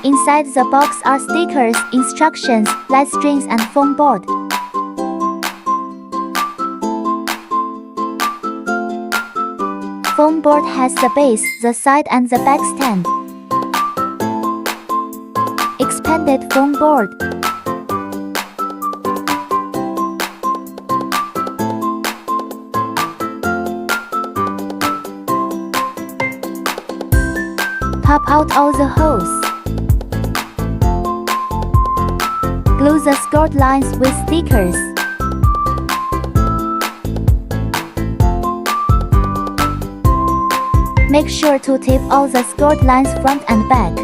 Inside the box are stickers, instructions, light strings and foam board. Foam board has the base, the side and the back stand. Expanded foam board. Pop out all the holes. Glue the scored lines with stickers. Make sure to tape all the scored lines front and back.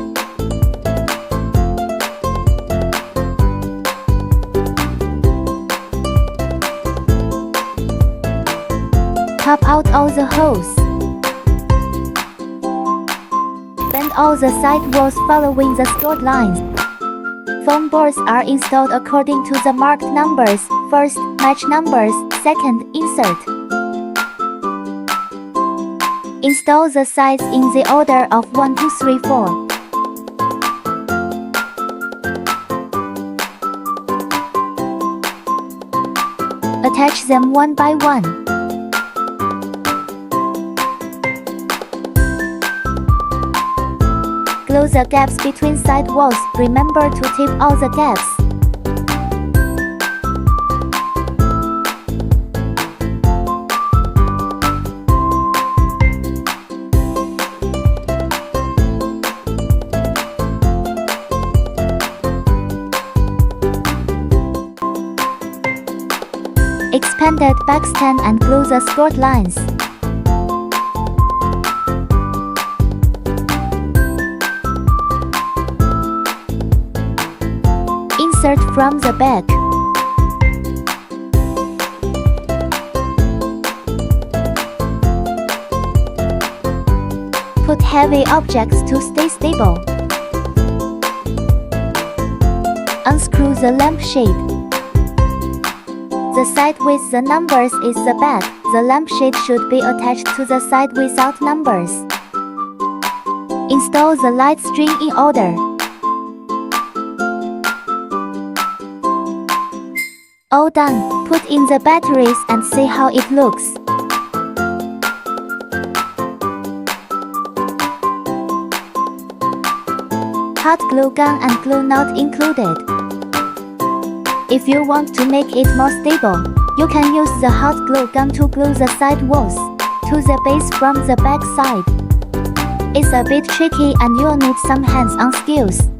Pop out all the holes. Bend all the side walls following the scored lines. Foam boards are installed according to the marked numbers. First, match numbers. Second, insert. Install the sides in the order of 1, 2, 3, 4. Attach them one by one. Glue the gaps between side walls. Remember to tape all the gaps. Expanded backstand and glue the scored lines. Insert from the back. Put heavy objects to stay stable. Unscrew the lampshade. The side with the numbers is the back. The lampshade should be attached to the side without numbers. Install the light string in order. All done. Put in the batteries and see how it looks. Hot glue gun and glue not included. If you want to make it more stable, you can use the hot glue gun to glue the side walls to the base from the back side. It's a bit tricky and you'll need some hands-on skills.